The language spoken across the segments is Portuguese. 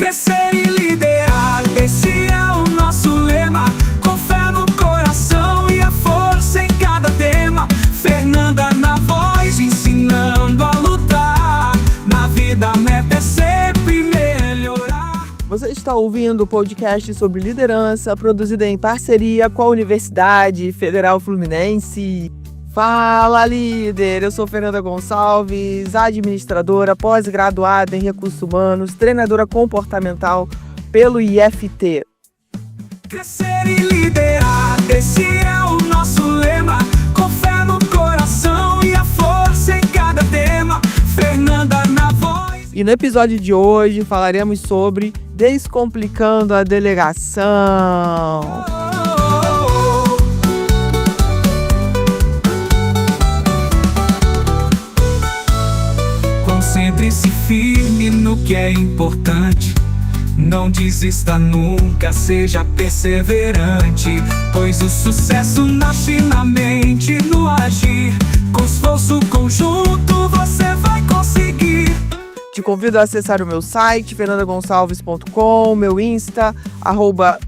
Crescer e liderar, esse é o nosso lema. Com fé no coração e a força em cada tema. Fernanda na voz, ensinando a lutar. Na vida a meta é sempre melhorar. Você está ouvindo o podcast sobre liderança, produzido em parceria com a Universidade Federal Fluminense. Fala, líder! Eu sou Fernanda Gonçalves, administradora, pós-graduada em Recursos Humanos, treinadora comportamental pelo IFT. Crescer e liderar, esse é o nosso lema. Com fé no coração e a força em cada tema. Fernanda na voz. E no episódio de hoje falaremos sobre descomplicando a delegação. Concentre-se firme no que é importante. Não desista nunca, seja perseverante. Pois o sucesso nasce na mente, no agir. Com esforço conjunto você vai conseguir. Te convido a acessar o meu site, fernandagonçalves.com, meu Insta,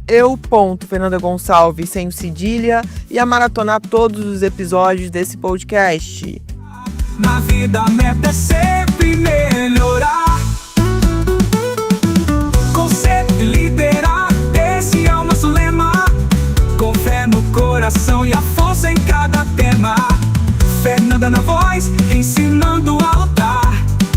@eu.fernandagonçalves, sem cedilha, e a maratonar todos os episódios desse podcast. Na vida a meta é sempre melhorar. Conceito e liderar, esse é o nosso lema. Com fé no coração e a força em cada tema. Fernanda na voz, ensinando a lutar.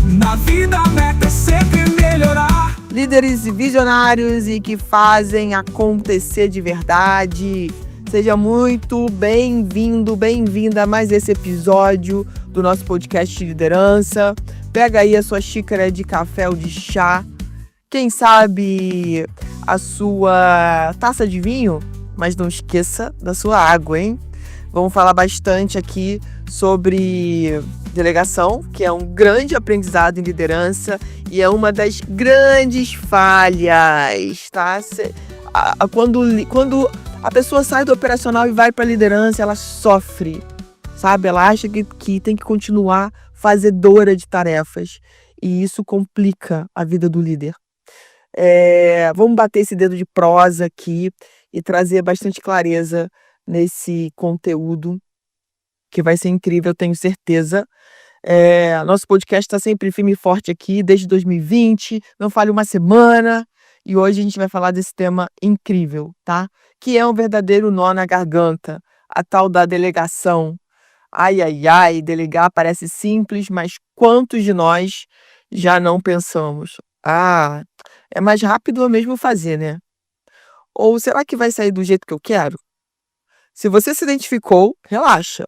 Na vida a meta é sempre melhorar. Líderes e visionários e que fazem acontecer de verdade. Seja muito bem-vindo, bem-vinda a mais esse episódio do nosso podcast de liderança. Pega aí a sua xícara de café ou de chá. Quem sabe a sua taça de vinho, mas não esqueça da sua água, hein? Vamos falar bastante aqui sobre delegação, que é um grande aprendizado em liderança e é uma das grandes falhas, tá? Quando a pessoa sai do operacional e vai para a liderança, ela sofre, sabe? Ela acha que tem que continuar fazedora de tarefas e isso complica a vida do líder. Vamos bater esse dedo de prosa aqui e trazer bastante clareza nesse conteúdo que vai ser incrível, eu tenho certeza. Nosso podcast está sempre firme e forte aqui, desde 2020, não falha uma semana, e hoje a gente vai falar desse tema incrível, tá? Que é um verdadeiro nó na garganta, a tal da delegação. Ai, ai, ai, delegar parece simples, mas quantos de nós já não pensamos? É mais rápido eu mesmo fazer, né? Ou será que vai sair do jeito que eu quero? Se você se identificou, relaxa.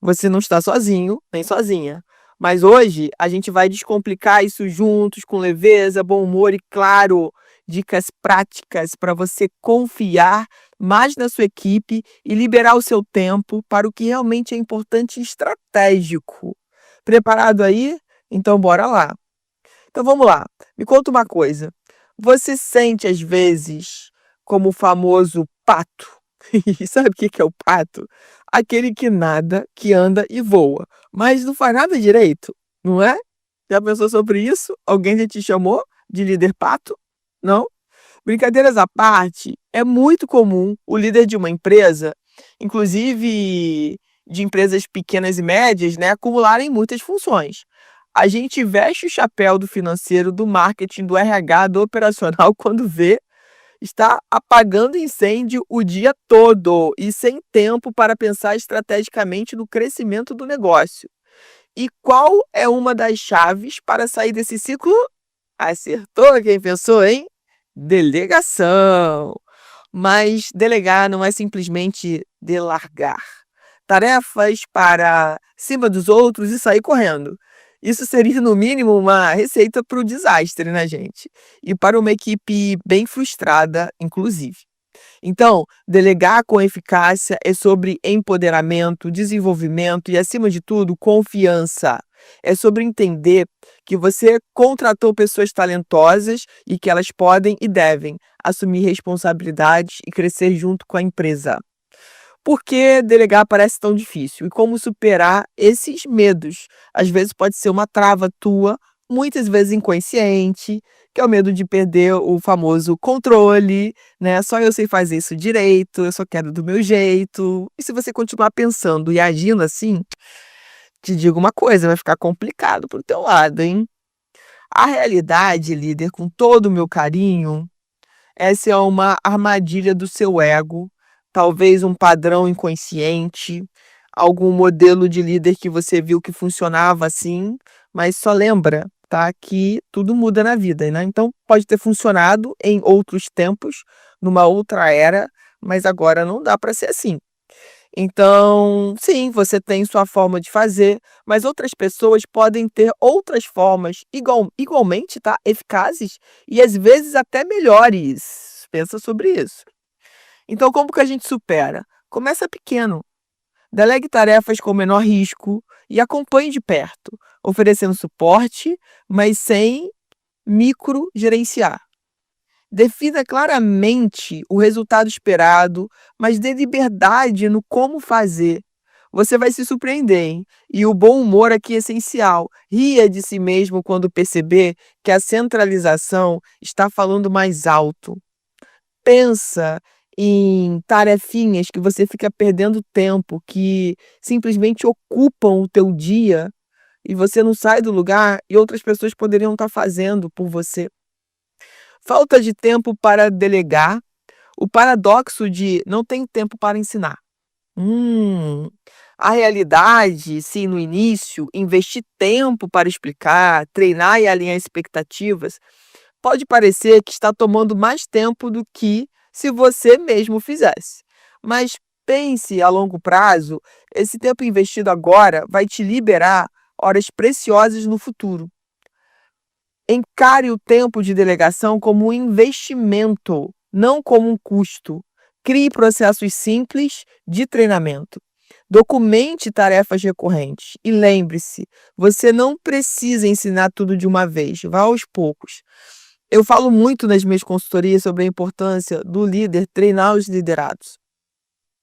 Você não está sozinho, nem sozinha. Mas hoje a gente vai descomplicar isso juntos, com leveza, bom humor e, claro, dicas práticas para você confiar mais na sua equipe e liberar o seu tempo para o que realmente é importante e estratégico. Preparado aí? Então bora lá. Então vamos lá. Me conta uma coisa. Você sente às vezes como o famoso pato? E sabe o que é o pato? Aquele que nada, que anda e voa, mas não faz nada direito, não é? Já pensou sobre isso? Alguém já te chamou de líder pato? Não? Brincadeiras à parte, é muito comum o líder de uma empresa, inclusive de empresas pequenas e médias, né, acumularem muitas funções. A gente veste o chapéu do financeiro, do marketing, do RH, do operacional quando vê está apagando incêndio o dia todo e sem tempo para pensar estrategicamente no crescimento do negócio. E qual é uma das chaves para sair desse ciclo? Acertou quem pensou, hein? Delegação. Mas delegar não é simplesmente delargar tarefas para cima dos outros e sair correndo. Isso seria, no mínimo, uma receita para o desastre, né, gente? E para uma equipe bem frustrada, inclusive. Então, delegar com eficácia é sobre empoderamento, desenvolvimento e, acima de tudo, confiança. É sobre entender que você contratou pessoas talentosas e que elas podem e devem assumir responsabilidades e crescer junto com a empresa. Por que delegar parece tão difícil? E como superar esses medos? Às vezes pode ser uma trava tua muitas vezes inconsciente, que é o medo de perder o famoso controle, né, "Só eu sei fazer isso direito, eu só quero do meu jeito". E se você continuar pensando e agindo assim, te digo uma coisa, vai ficar complicado para o teu lado, hein. A realidade, líder, com todo o meu carinho, essa é uma armadilha do seu ego, talvez um padrão inconsciente, algum modelo de líder que você viu que funcionava assim, mas só lembra, tá, que tudo muda na vida, né. Então pode ter funcionado em outros tempos, numa outra era, mas agora não dá para ser assim. Então, sim, você tem sua forma de fazer, mas outras pessoas podem ter outras formas igualmente, tá, eficazes e às vezes até melhores. Pensa sobre isso. Então como que a gente supera? Começa pequeno, delegue tarefas com menor risco e acompanhe de perto, oferecendo suporte, mas sem microgerenciar. Defina claramente o resultado esperado, mas dê liberdade no como fazer. Você vai se surpreender, hein? E o bom humor aqui é essencial. Ria de si mesmo quando perceber que a centralização está falando mais alto. Pensa em tarefinhas que você fica perdendo tempo, que simplesmente ocupam o teu dia e você não sai do lugar e outras pessoas poderiam estar fazendo por você. Falta de tempo para delegar, o paradoxo de não tenho tempo para ensinar. Hum, a realidade, se no início investir tempo para explicar, treinar e alinhar expectativas, pode parecer que está tomando mais tempo do que se você mesmo fizesse. Mas pense a longo prazo, esse tempo investido agora vai te liberar horas preciosas no futuro. Encare o tempo de delegação como um investimento, não como um custo. Crie processos simples de treinamento. Documente tarefas recorrentes e lembre-se, você não precisa ensinar tudo de uma vez, vá aos poucos. Eu falo muito nas minhas consultorias sobre a importância do líder treinar os liderados,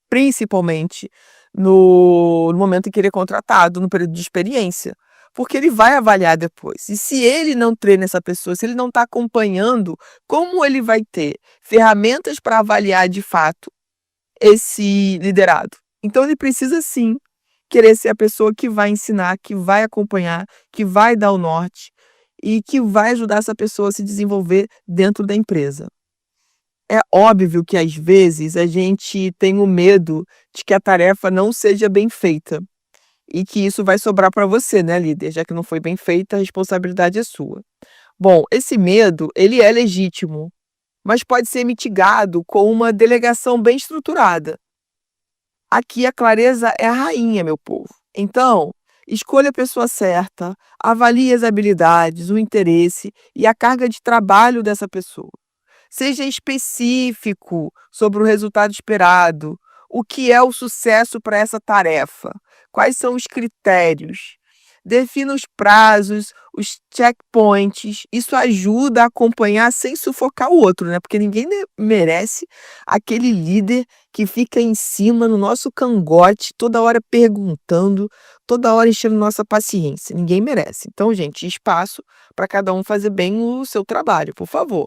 principalmente no momento em que ele é contratado, no período de experiência, porque ele vai avaliar depois. E se ele não treina essa pessoa, se ele não está acompanhando, como ele vai ter ferramentas para avaliar de fato esse liderado? Então ele precisa sim querer ser a pessoa que vai ensinar, que vai acompanhar, que vai dar o norte e que vai ajudar essa pessoa a se desenvolver dentro da empresa. É óbvio que às vezes a gente tem o medo de que a tarefa não seja bem feita e que isso vai sobrar para você, né, líder, já que não foi bem feita, a responsabilidade é sua. Bom, esse medo, ele é legítimo, mas pode ser mitigado com uma delegação bem estruturada. Aqui a clareza é a rainha, meu povo. Então, escolha a pessoa certa, avalie as habilidades, o interesse e a carga de trabalho dessa pessoa. Seja específico sobre o resultado esperado. O que é o sucesso para essa tarefa? Quais são os critérios? Defina os prazos, os checkpoints. Isso ajuda a acompanhar sem sufocar o outro, né? Porque ninguém merece aquele líder que fica em cima no nosso cangote, toda hora perguntando, toda hora enchendo nossa paciência. Ninguém merece. Então, gente, espaço para cada um fazer bem o seu trabalho, por favor.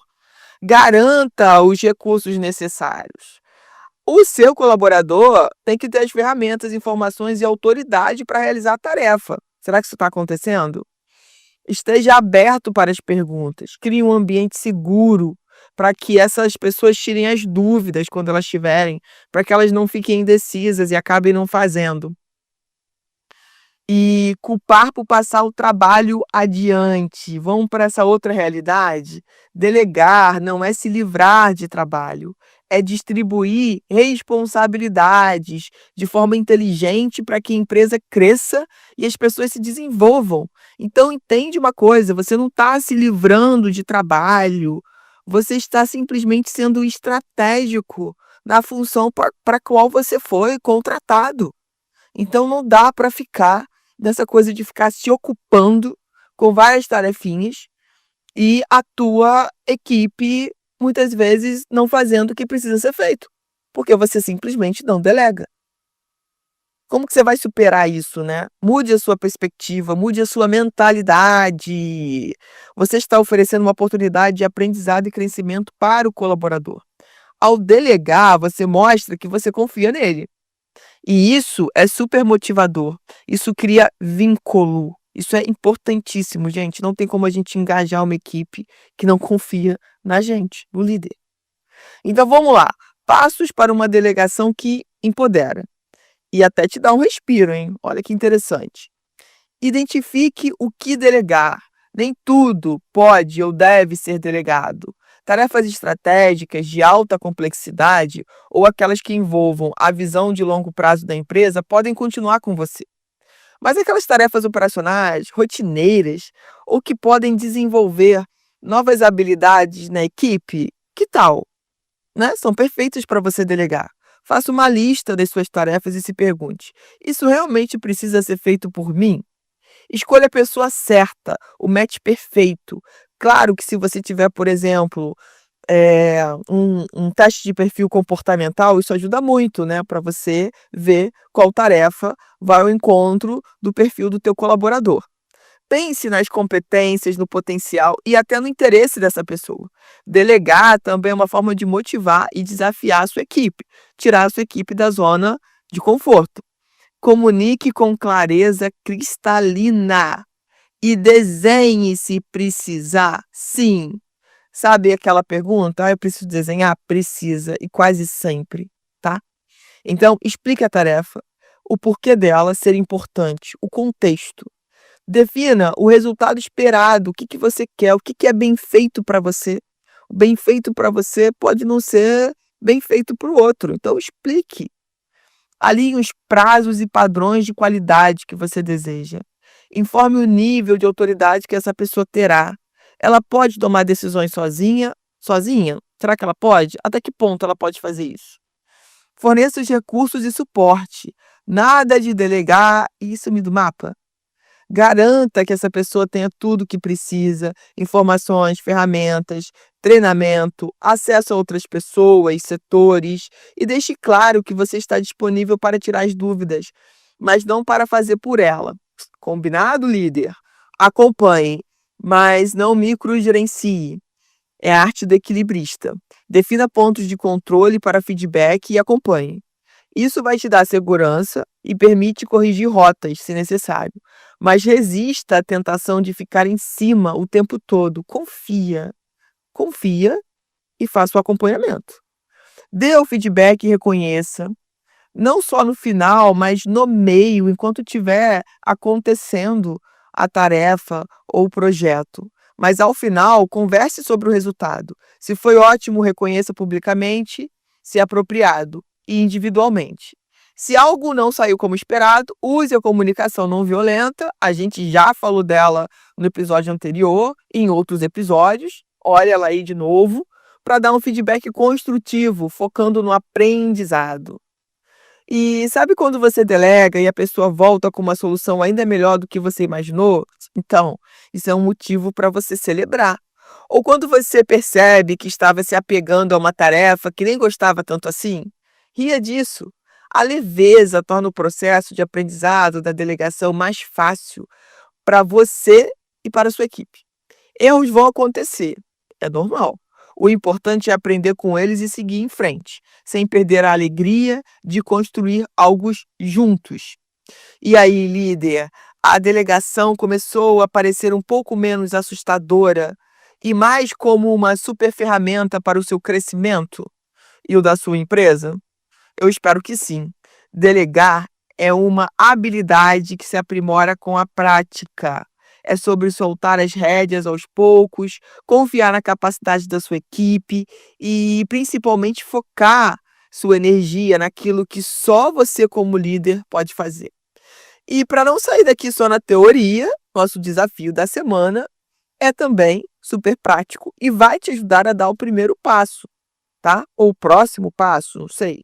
Garanta os recursos necessários. O seu colaborador tem que ter as ferramentas, informações e autoridade para realizar a tarefa. Será que isso está acontecendo? Esteja aberto para as perguntas. Crie um ambiente seguro para que essas pessoas tirem as dúvidas quando elas tiverem, para que elas não fiquem indecisas e acabem não fazendo. E culpar por passar o trabalho adiante. Vamos para essa outra realidade? Delegar não é se livrar de trabalho, é distribuir responsabilidades de forma inteligente para que a empresa cresça e as pessoas se desenvolvam. Então entende uma coisa, você não está se livrando de trabalho, você está simplesmente sendo estratégico na função para a qual você foi contratado. Então não dá para ficar dessa coisa de ficar se ocupando com várias tarefinhas e a tua equipe muitas vezes não fazendo o que precisa ser feito, porque você simplesmente não delega. Como que você vai superar isso, né? Mude a sua perspectiva, mude a sua mentalidade. Você está oferecendo uma oportunidade de aprendizado e crescimento para o colaborador. Ao delegar, você mostra que você confia nele. E isso é super motivador. Isso cria vínculo. Isso é importantíssimo, gente. Não tem como a gente engajar uma equipe que não confia na gente, no líder. Então vamos lá. Passos para uma delegação que empodera. E até te dá um respiro, hein? Olha que interessante. Identifique o que delegar. Nem tudo pode ou deve ser delegado. Tarefas estratégicas de alta complexidade ou aquelas que envolvam a visão de longo prazo da empresa podem continuar com você. Mas aquelas tarefas operacionais, rotineiras ou que podem desenvolver novas habilidades na equipe, que tal? Né? São perfeitas para você delegar. Faça uma lista das suas tarefas e se pergunte: isso realmente precisa ser feito por mim? Escolha a pessoa certa, o match perfeito. Claro que se você tiver, por exemplo, um teste de perfil comportamental, isso ajuda muito, né, para você ver qual tarefa vai ao encontro do perfil do teu colaborador. Pense nas competências, no potencial e até no interesse dessa pessoa. Delegar também é uma forma de motivar e desafiar a sua equipe, tirar a sua equipe da zona de conforto. Comunique com clareza cristalina e desenhe se precisar. Sim. Sabe aquela pergunta? Eu preciso desenhar? Precisa, e quase sempre, tá? Então, explique a tarefa, o porquê dela ser importante, o contexto. Defina o resultado esperado, o que que você quer, o que que é bem feito para você. O bem feito para você pode não ser bem feito para o outro, então explique. Alinhe os prazos e padrões de qualidade que você deseja. Informe o nível de autoridade que essa pessoa terá. Ela pode tomar decisões sozinha? Sozinha? Será que ela pode? Até que ponto ela pode fazer isso? Forneça os recursos e suporte. Nada de delegar e sumir do mapa. Garanta que essa pessoa tenha tudo o que precisa: informações, ferramentas, treinamento, acesso a outras pessoas, setores, e deixe claro que você está disponível para tirar as dúvidas, mas não para fazer por ela. Combinado, líder? Acompanhe, mas não microgerencie. É a arte do equilibrista. Defina pontos de controle para feedback e acompanhe. Isso vai te dar segurança e permite corrigir rotas, se necessário. Mas resista à tentação de ficar em cima o tempo todo. Confia e faça o acompanhamento. Dê o feedback e reconheça, não só no final, mas no meio, enquanto estiver acontecendo a tarefa ou o projeto. Mas ao final, converse sobre o resultado. Se foi ótimo, reconheça publicamente, se apropriado, e individualmente. Se algo não saiu como esperado, use a comunicação não violenta. A gente já falou dela no episódio anterior, e em outros episódios. Olha ela aí de novo, para dar um feedback construtivo, focando no aprendizado. E sabe quando você delega e a pessoa volta com uma solução ainda melhor do que você imaginou? Então, isso é um motivo para você celebrar. Ou quando você percebe que estava se apegando a uma tarefa que nem gostava tanto assim, ria disso. A leveza torna o processo de aprendizado da delegação mais fácil para você e para a sua equipe. Erros vão acontecer, é normal. O importante é aprender com eles e seguir em frente, sem perder a alegria de construir algo juntos. E aí, líder, a delegação começou a parecer um pouco menos assustadora e mais como uma super ferramenta para o seu crescimento e o da sua empresa? Eu espero que sim. Delegar é uma habilidade que se aprimora com a prática. É sobre soltar as rédeas aos poucos, confiar na capacidade da sua equipe e, principalmente, focar sua energia naquilo que só você, como líder, pode fazer. E para não sair daqui só na teoria, nosso desafio da semana é também super prático e vai te ajudar a dar o primeiro passo, tá? Ou o próximo passo, não sei.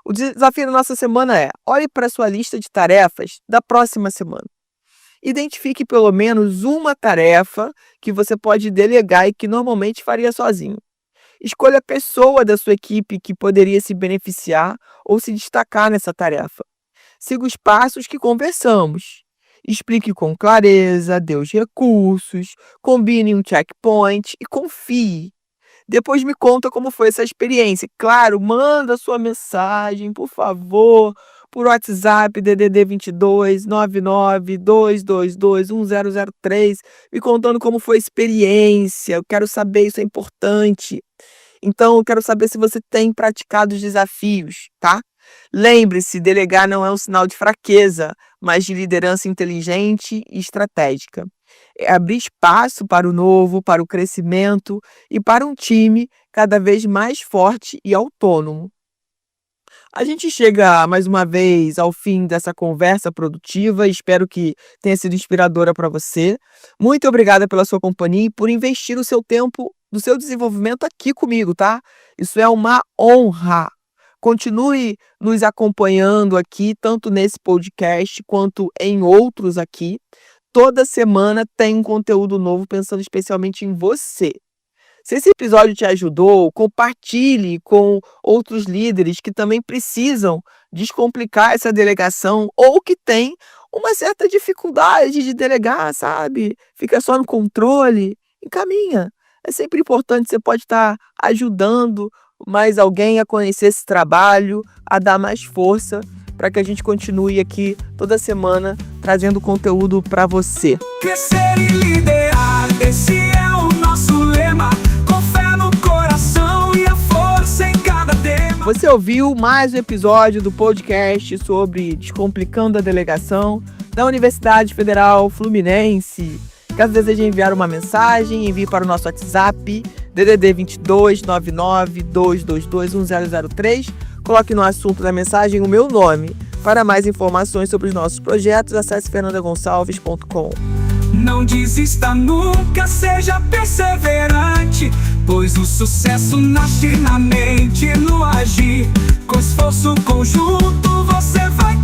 O desafio da nossa semana é: olhe para a sua lista de tarefas da próxima semana. Identifique pelo menos uma tarefa que você pode delegar e que normalmente faria sozinho. Escolha a pessoa da sua equipe que poderia se beneficiar ou se destacar nessa tarefa. Siga os passos que conversamos. Explique com clareza, dê os recursos, combine um checkpoint e confie. Depois me conta como foi essa experiência. Claro, manda sua mensagem, por favor, por WhatsApp, DDD 22 99 222 1003, me contando como foi a experiência. Eu quero saber, isso é importante. Então, eu quero saber se você tem praticado os desafios, tá? Lembre-se, delegar não é um sinal de fraqueza, mas de liderança inteligente e estratégica. É abrir espaço para o novo, para o crescimento e para um time cada vez mais forte e autônomo. A gente chega mais uma vez ao fim dessa conversa produtiva, espero que tenha sido inspiradora para você. Muito obrigada pela sua companhia e por investir o seu tempo do seu desenvolvimento aqui comigo, tá? Isso é uma honra. Continue nos acompanhando aqui, tanto nesse podcast quanto em outros aqui. Toda semana tem um conteúdo novo pensando especialmente em você. Se esse episódio te ajudou, compartilhe com outros líderes que também precisam descomplicar essa delegação ou que têm uma certa dificuldade de delegar, sabe? Fica só no controle. Encaminha. É sempre importante, você pode estar ajudando mais alguém a conhecer esse trabalho, a dar mais força para que a gente continue aqui toda semana trazendo conteúdo para você. Crescer e liderar, esse é o nosso lema. Com fé no coração e a força em cada tema. Você ouviu mais um episódio do podcast sobre Descomplicando a Delegação da Universidade Federal Fluminense. Caso deseje enviar uma mensagem, envie para o nosso WhatsApp, DDD 22 99 222 1003. Coloque no assunto da mensagem o meu nome. Para mais informações sobre os nossos projetos, acesse fernandagonçalves.com. Não desista nunca, seja perseverante, pois o sucesso nasce na mente, no agir. Com esforço conjunto você vai